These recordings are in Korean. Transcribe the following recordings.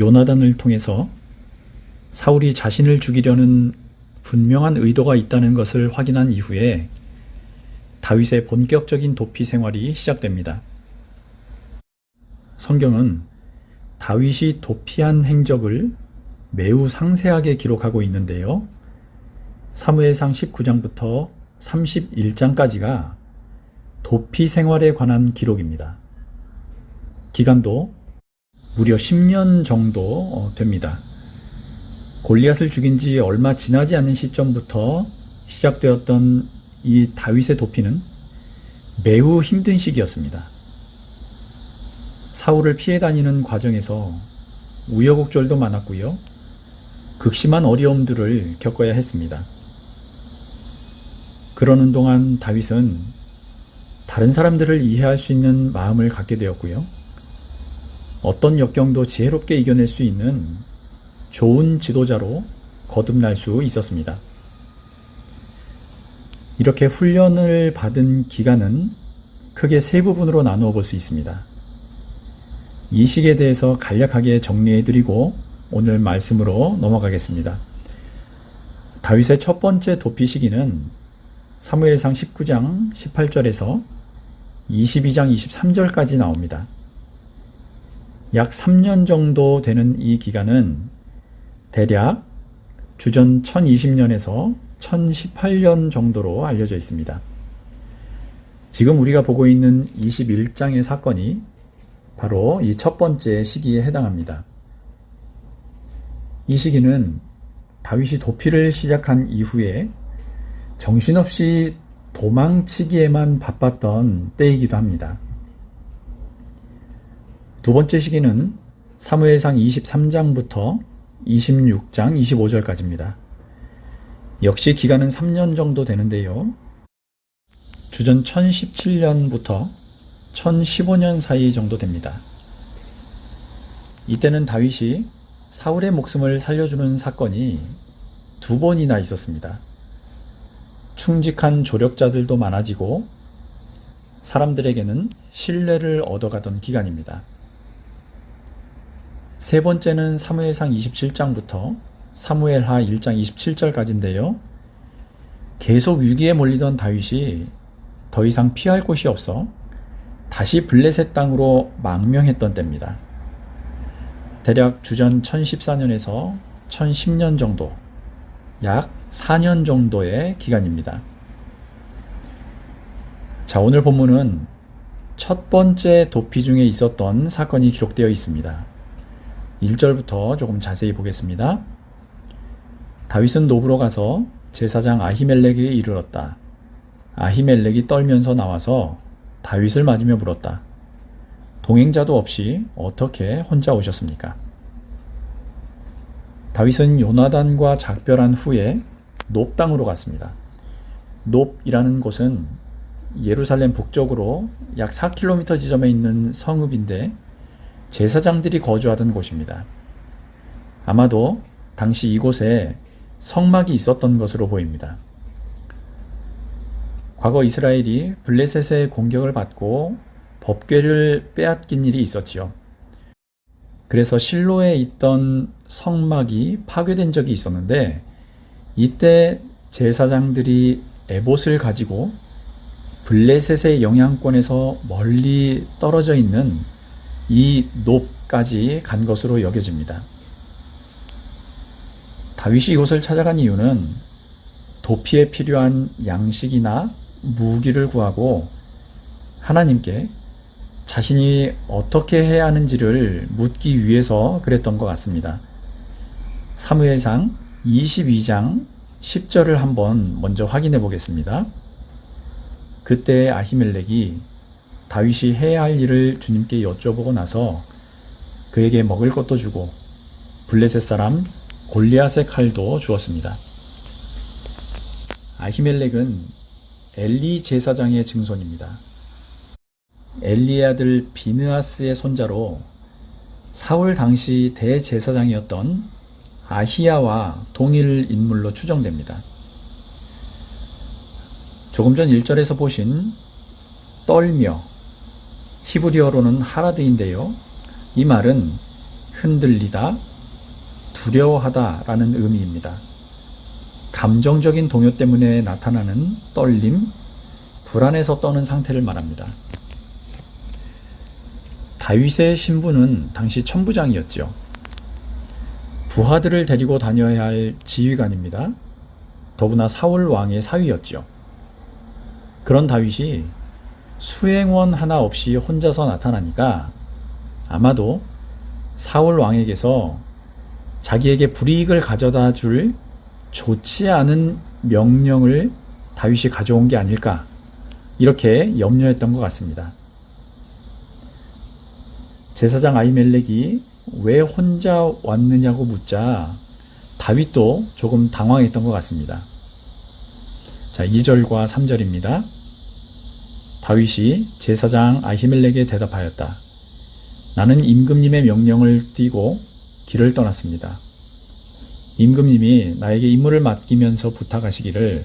요나단을 통해서 사울이 자신을 죽이려는 분명한 의도가 있다는 것을 확인한 이후에 다윗의 본격적인 도피 생활이 시작됩니다. 성경은 다윗이 도피한 행적을 매우 상세하게 기록하고 있는데요. 사무엘상 19장부터 31장까지가 도피 생활에 관한 기록입니다. 기간도 무려 10년 정도 됩니다. 골리앗을 죽인 지 얼마 지나지 않은 시점부터 시작되었던 이 다윗의 도피는 매우 힘든 시기였습니다. 사울을 피해 다니는 과정에서 우여곡절도 많았고요. 극심한 어려움들을 겪어야 했습니다. 그러는 동안 다윗은 다른 사람들을 이해할 수 있는 마음을 갖게 되었고요. 어떤 역경도 지혜롭게 이겨낼 수 있는 좋은 지도자로 거듭날 수 있었습니다. 이렇게 훈련을 받은 기간은 크게 세 부분으로 나누어 볼 수 있습니다. 이 시기에 대해서 간략하게 정리해드리고 오늘 말씀으로 넘어가겠습니다. 다윗의 첫 번째 도피 시기는 사무엘상 19장 18절에서 22장 23절까지 나옵니다. 약 3년 정도 되는 이 기간은 대략 주전 1020년에서 1018년 정도로 알려져 있습니다. 지금 우리가 보고 있는 21장의 사건이 바로 이 첫 번째 시기에 해당합니다. 이 시기는 다윗이 도피를 시작한 이후에 정신없이 도망치기에만 바빴던 때이기도 합니다. 두 번째 시기는 사무엘상 23장부터 26장 25절까지입니다. 역시 기간은 3년 정도 되는데요. 주전 1017년부터 1015년 사이 정도 됩니다. 이때는 다윗이 사울의 목숨을 살려주는 사건이 두 번이나 있었습니다. 충직한 조력자들도 많아지고 사람들에게는 신뢰를 얻어가던 기간입니다. 세 번째는 사무엘상 27장부터 사무엘하 1장 27절까지인데요. 계속 위기에 몰리던 다윗이 더 이상 피할 곳이 없어 다시 블레셋 땅으로 망명했던 때입니다. 대략 주전 1014년에서 1010년 정도, 약 4년 정도의 기간입니다. 자, 오늘 본문은 첫 번째 도피 중에 있었던 사건이 기록되어 있습니다. 1절부터 조금 자세히 보겠습니다. 다윗은 노브로 가서 제사장 아히멜렉에게 이르렀다. 아히멜렉이 떨면서 나와서 다윗을 맞으며 물었다. 동행자도 없이 어떻게 혼자 오셨습니까? 다윗은 요나단과 작별한 후에 높 땅으로 갔습니다. 높이라는 곳은 예루살렘 북쪽으로 약 4km 지점에 있는 성읍인데 제사장들이 거주하던 곳입니다. 아마도 당시 이곳에 성막이 있었던 것으로 보입니다. 과거 이스라엘이 블레셋의 공격을 받고 법궤를 빼앗긴 일이 있었지요. 그래서 실로에 있던 성막이 파괴된 적이 있었는데 이때 제사장들이 에봇을 가지고 블레셋의 영향권에서 멀리 떨어져 있는 이 높까지 간 것으로 여겨집니다. 다윗이 이곳을 찾아간 이유는 도피에 필요한 양식이나 무기를 구하고 하나님께 자신이 어떻게 해야 하는지를 묻기 위해서 그랬던 것 같습니다. 사무엘상 22장 10절을 한번 먼저 확인해 보겠습니다. 그때 아히멜렉이 다윗이 해야 할 일을 주님께 여쭤보고 나서 그에게 먹을 것도 주고 블레셋 사람 골리앗의 칼도 주었습니다. 아히멜렉은 엘리 제사장의 증손입니다. 엘리의 아들 비느하스의 손자로 사울 당시 대제사장이었던 아히야와 동일 인물로 추정됩니다. 조금 전 1절에서 보신 떨며, 히브리어로는 하라드인데요. 이 말은 흔들리다, 두려워하다라는 의미입니다. 감정적인 동요 때문에 나타나는 떨림, 불안해서 떠는 상태를 말합니다. 다윗의 신부는 당시 천부장이었죠. 부하들을 데리고 다녀야 할 지휘관입니다. 더구나 사울 왕의 사위였죠. 그런 다윗이 수행원 하나 없이 혼자서 나타나니까 아마도 사울 왕에게서 자기에게 불이익을 가져다 줄 좋지 않은 명령을 다윗이 가져온 게 아닐까, 이렇게 염려했던 것 같습니다. 제사장 아히멜렉이 왜 혼자 왔느냐고 묻자 다윗도 조금 당황했던 것 같습니다. 자, 2절과 3절입니다. 다윗이 제사장 아히멜렉에 대답하였다. 나는 임금님의 명령을 띠고 길을 떠났습니다. 임금님이 나에게 임무를 맡기면서 부탁하시기를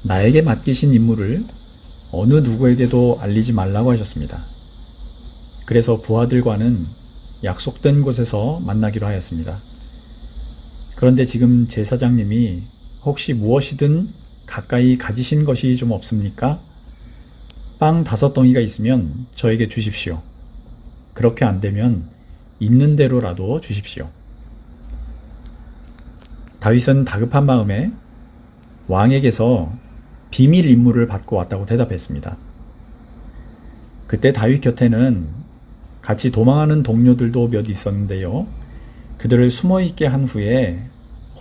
나에게 맡기신 임무를 어느 누구에게도 알리지 말라고 하셨습니다. 그래서 부하들과는 약속된 곳에서 만나기로 하였습니다. 그런데 지금 제사장님이 혹시 무엇이든 가까이 가지신 것이 좀 없습니까? 빵 5덩이가 있으면 저에게 주십시오. 그렇게 안 되면 있는 대로라도 주십시오. 다윗은 다급한 마음에 왕에게서 비밀 임무를 받고 왔다고 대답했습니다. 그때 다윗 곁에는 같이 도망하는 동료들도 몇 있었는데요. 그들을 숨어있게 한 후에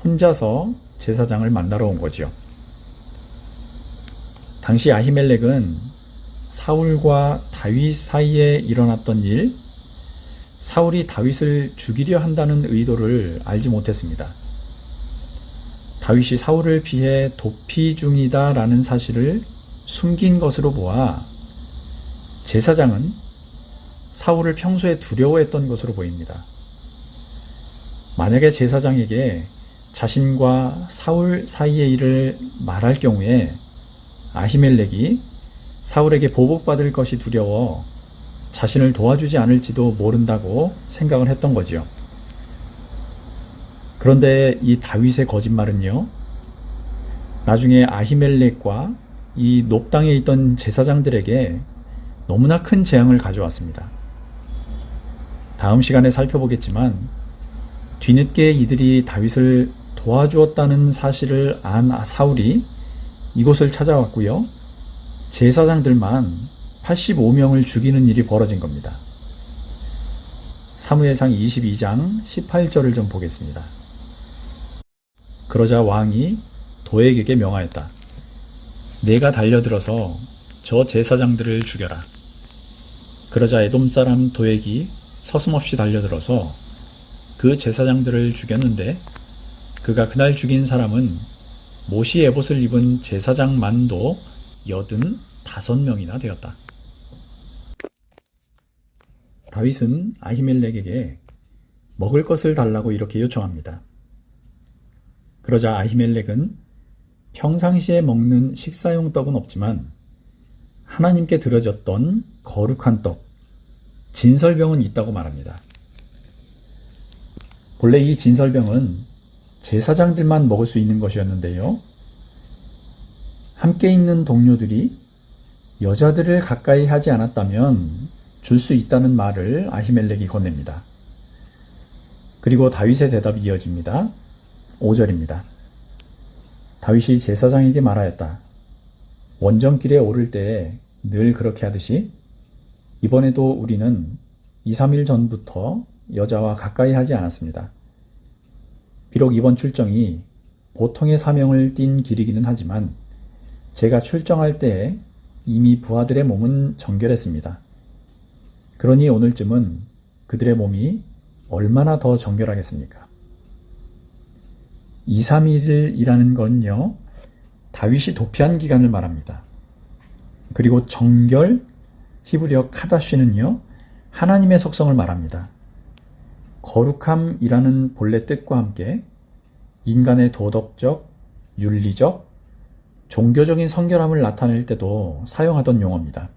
혼자서 제사장을 만나러 온 거죠. 당시 아히멜렉은 사울과 다윗 사이에 일어났던 일, 사울이 다윗을 죽이려 한다는 의도를 알지 못했습니다. 다윗이 사울을 피해 도피 중이다 라는 사실을 숨긴 것으로 보아 제사장은 사울을 평소에 두려워했던 것으로 보입니다. 만약에 제사장에게 자신과 사울 사이의 일을 말할 경우에 아히멜렉이 사울에게 보복받을 것이 두려워 자신을 도와주지 않을지도 모른다고 생각을 했던 거죠. 그런데 이 다윗의 거짓말은요, 나중에 아히멜렉과 이 높당에 있던 제사장들에게 너무나 큰 재앙을 가져왔습니다. 다음 시간에 살펴보겠지만 뒤늦게 이들이 다윗을 도와주었다는 사실을 안 사울이 이곳을 찾아왔고요. 제사장들만 85명을 죽이는 일이 벌어진 겁니다. 사무엘상 22장 18절을 좀 보겠습니다. 그러자 왕이 도액에게 명하였다. 내가 달려들어서 저 제사장들을 죽여라. 그러자 에돔 사람 도액이 서슴없이 달려들어서 그 제사장들을 죽였는데 그가 그날 죽인 사람은 모시 에봇을 입은 제사장만도 85명이나 되었다. 다윗은 아히멜렉에게 먹을 것을 달라고 이렇게 요청합니다. 그러자 아히멜렉은 평상시에 먹는 식사용 떡은 없지만 하나님께 드려졌던 거룩한 떡, 진설병은 있다고 말합니다. 본래 이 진설병은 제사장들만 먹을 수 있는 것이었는데요. 함께 있는 동료들이 여자들을 가까이 하지 않았다면 줄 수 있다는 말을 아히멜렉이 건넵니다. 그리고 다윗의 대답이 이어집니다. 5절입니다. 다윗이 제사장에게 말하였다. 원정길에 오를 때에 늘 그렇게 하듯이 이번에도 우리는 2, 3일 전부터 여자와 가까이 하지 않았습니다. 비록 이번 출정이 보통의 사명을 띤 길이기는 하지만 제가 출정할 때에 이미 부하들의 몸은 정결했습니다. 그러니 오늘쯤은 그들의 몸이 얼마나 더 정결하겠습니까? 2, 3일이라는 건요, 다윗이 도피한 기간을 말합니다. 그리고 정결, 히브리어 카다쉬는요, 하나님의 속성을 말합니다. 거룩함이라는 본래 뜻과 함께 인간의 도덕적, 윤리적, 종교적인 성결함을 나타낼 때도 사용하던 용어입니다.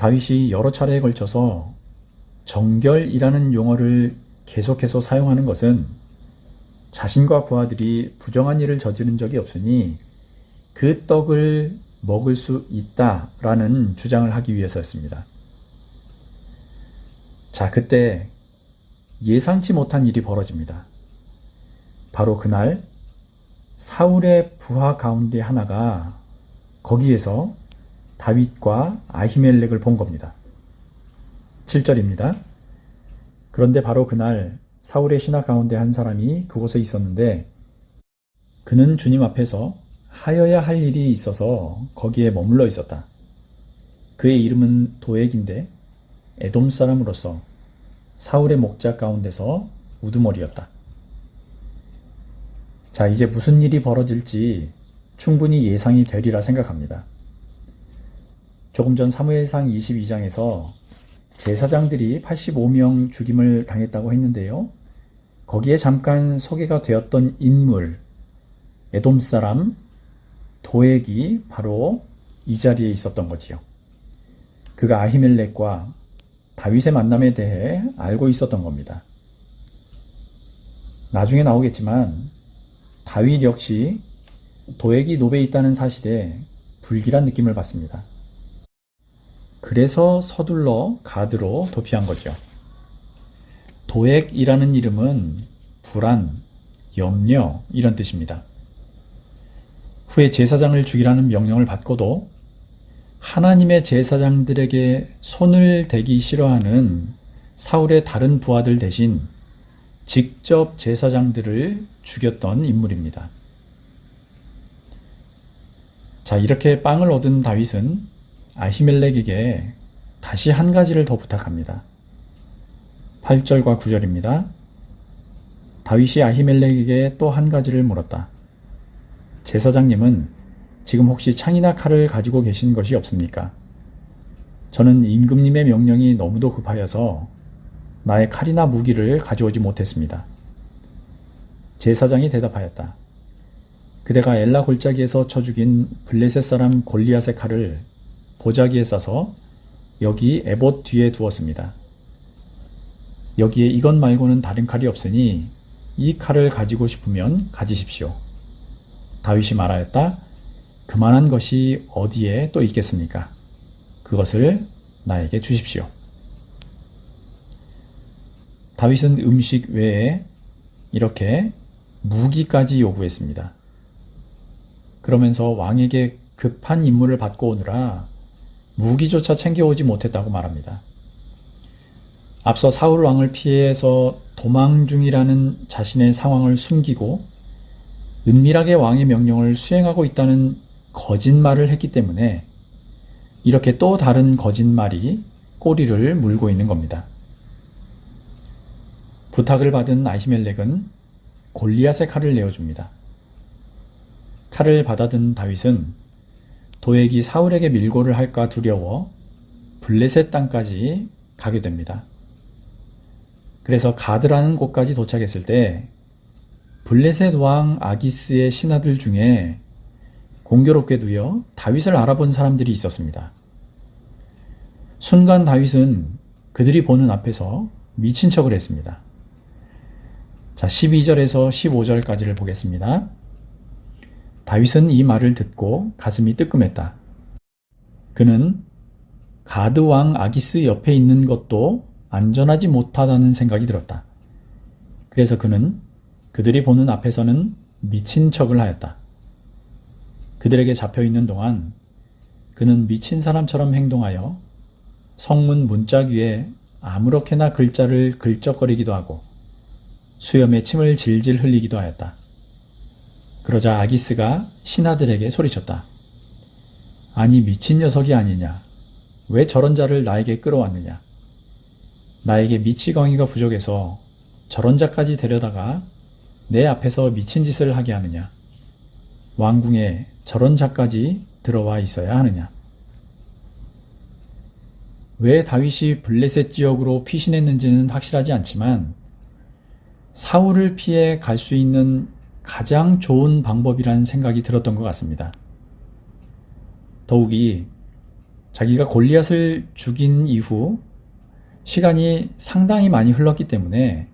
다윗이 여러 차례에 걸쳐서 정결이라는 용어를 계속해서 사용하는 것은 자신과 부하들이 부정한 일을 저지른 적이 없으니 그 떡을 먹을 수 있다라는 주장을 하기 위해서였습니다. 자, 그때 예상치 못한 일이 벌어집니다. 바로 그날 사울의 부하 가운데 하나가 거기에서 다윗과 아히멜렉을 본 겁니다. 7절입니다. 그런데 바로 그날 사울의 신하 가운데 한 사람이 그곳에 있었는데 그는 주님 앞에서 하여야 할 일이 있어서 거기에 머물러 있었다. 그의 이름은 도액인데 에돔 사람으로서 사울의 목자 가운데서 우두머리였다. 자, 이제 무슨 일이 벌어질지 충분히 예상이 되리라 생각합니다. 조금 전 사무엘상 22장에서 제사장들이 85명 죽임을 당했다고 했는데요. 거기에 잠깐 소개가 되었던 인물, 에돔 사람 도액이 바로 이 자리에 있었던 거지요. 그가 아히멜렉과 다윗의 만남에 대해 알고 있었던 겁니다. 나중에 나오겠지만 다윗 역시 도액이 노베에 있다는 사실에 불길한 느낌을 받습니다. 그래서 서둘러 가드로 도피한 거죠. 도액이라는 이름은 불안, 염려 이런 뜻입니다. 후에 제사장을 죽이라는 명령을 받고도 하나님의 제사장들에게 손을 대기 싫어하는 사울의 다른 부하들 대신 직접 제사장들을 죽였던 인물입니다. 자, 이렇게 빵을 얻은 다윗은 아히멜렉에게 다시 한 가지를 더 부탁합니다. 8절과 9절입니다. 다윗이 아히멜렉에게 또 한 가지를 물었다. 제사장님은 지금 혹시 창이나 칼을 가지고 계신 것이 없습니까? 저는 임금님의 명령이 너무도 급하여서 나의 칼이나 무기를 가져오지 못했습니다. 제사장이 대답하였다. 그대가 엘라 골짜기에서 쳐 죽인 블레셋 사람 골리앗의 칼을 보자기에 싸서 여기 에봇 뒤에 두었습니다. 여기에 이것 말고는 다른 칼이 없으니 이 칼을 가지고 싶으면 가지십시오. 다윗이 말하였다. 그만한 것이 어디에 또 있겠습니까? 그것을 나에게 주십시오. 다윗은 음식 외에 이렇게 무기까지 요구했습니다. 그러면서 왕에게 급한 임무를 받고 오느라 무기조차 챙겨오지 못했다고 말합니다. 앞서 사울 왕을 피해서 도망 중이라는 자신의 상황을 숨기고 은밀하게 왕의 명령을 수행하고 있다는 거짓말을 했기 때문에 이렇게 또 다른 거짓말이 꼬리를 물고 있는 겁니다. 부탁을 받은 아히멜렉은 골리앗의 칼을 내어줍니다. 칼을 받아든 다윗은 도액이 사울에게 밀고를 할까 두려워 블레셋 땅까지 가게 됩니다. 그래서 가드라는 곳까지 도착했을 때 블레셋 왕 아기스의 신하들 중에 공교롭게도요 다윗을 알아본 사람들이 있었습니다. 순간 다윗은 그들이 보는 앞에서 미친 척을 했습니다. 자, 12절에서 15절까지를 보겠습니다. 다윗은 이 말을 듣고 가슴이 뜨끔했다. 그는 가드 왕 아기스 옆에 있는 것도 안전하지 못하다는 생각이 들었다. 그래서 그는 그들이 보는 앞에서는 미친 척을 하였다. 그들에게 잡혀있는 동안 그는 미친 사람처럼 행동하여 성문 문짝 위에 아무렇게나 글자를 긁적거리기도 하고 수염에 침을 질질 흘리기도 하였다. 그러자 아기스가 신하들에게 소리쳤다. 아니 미친 녀석이 아니냐. 왜 저런 자를 나에게 끌어왔느냐. 나에게 미치광이가 부족해서 저런 자까지 데려다가 내 앞에서 미친 짓을 하게 하느냐. 왕궁에 저런 자까지 들어와 있어야 하느냐. 왜 다윗이 블레셋 지역으로 피신했는지는 확실하지 않지만 사울을 피해 갈 수 있는 가장 좋은 방법이라는 생각이 들었던 것 같습니다. 더욱이 자기가 골리앗을 죽인 이후 시간이 상당히 많이 흘렀기 때문에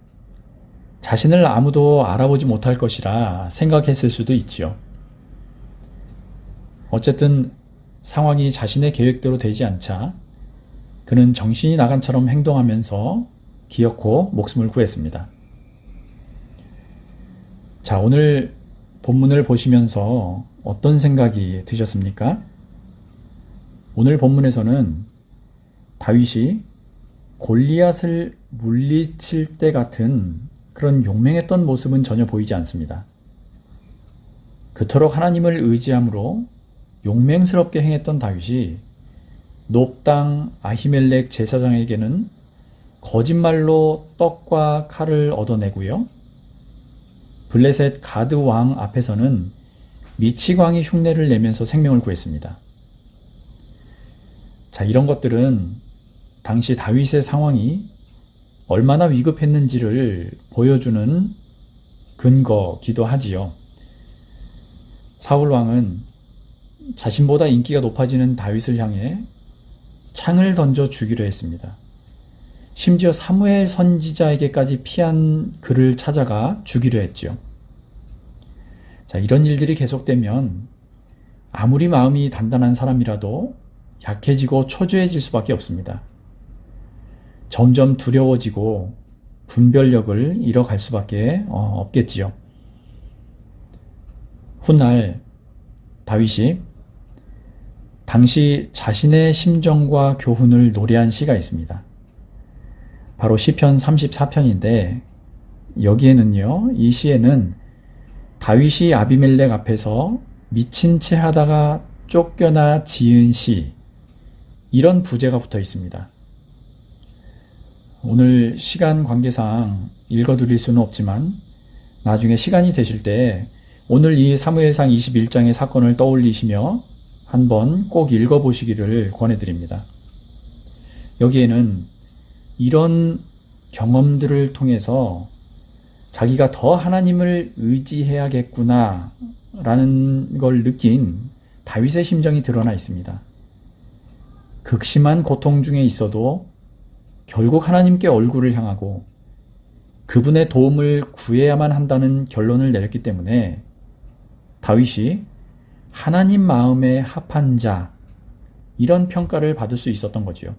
자신을 아무도 알아보지 못할 것이라 생각했을 수도 있지요. 어쨌든 상황이 자신의 계획대로 되지 않자 그는 정신이 나간처럼 행동하면서 기어코 목숨을 구했습니다. 자, 오늘 본문을 보시면서 어떤 생각이 드셨습니까? 오늘 본문에서는 다윗이 골리앗을 물리칠 때 같은 그런 용맹했던 모습은 전혀 보이지 않습니다. 그토록 하나님을 의지함으로 용맹스럽게 행했던 다윗이 놉 땅 아히멜렉 제사장에게는 거짓말로 떡과 칼을 얻어내고요. 블레셋 가드 왕 앞에서는 미치광이 흉내를 내면서 생명을 구했습니다. 자, 이런 것들은 당시 다윗의 상황이 얼마나 위급했는지를 보여주는 근거기도 하지요. 사울 왕은 자신보다 인기가 높아지는 다윗을 향해 창을 던져 죽이려 했습니다. 심지어 사무엘 선지자에게까지 피한 그를 찾아가 죽이려 했지요. 자, 이런 일들이 계속되면 아무리 마음이 단단한 사람이라도 약해지고 초조해질 수밖에 없습니다. 점점 두려워지고 분별력을 잃어갈 수밖에 없겠지요. 훗날 다윗이 당시 자신의 심정과 교훈을 노래한 시가 있습니다. 바로 시편 34편인데 여기에는요, 이 시에는 다윗이 아비멜렉 앞에서 미친 채 하다가 쫓겨나 지은 시, 이런 부제가 붙어 있습니다. 오늘 시간 관계상 읽어드릴 수는 없지만 나중에 시간이 되실 때 오늘 이 사무엘상 21장의 사건을 떠올리시며 한번 꼭 읽어보시기를 권해드립니다. 여기에는 이런 경험들을 통해서 자기가 더 하나님을 의지해야겠구나 라는 걸 느낀 다윗의 심정이 드러나 있습니다. 극심한 고통 중에 있어도 결국 하나님께 얼굴을 향하고 그분의 도움을 구해야만 한다는 결론을 내렸기 때문에 다윗이 하나님 마음에 합한 자, 이런 평가를 받을 수 있었던 거지요.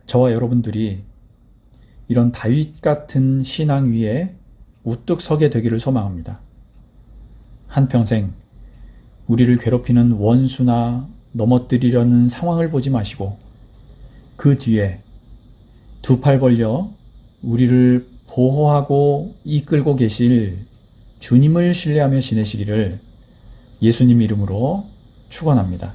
저와 여러분들이 이런 다윗 같은 신앙 위에 우뚝 서게 되기를 소망합니다. 한평생 우리를 괴롭히는 원수나 넘어뜨리려는 상황을 보지 마시고 그 뒤에 두 팔 벌려 우리를 보호하고 이끌고 계실 주님을 신뢰하며 지내시기를 예수님 이름으로 축원합니다.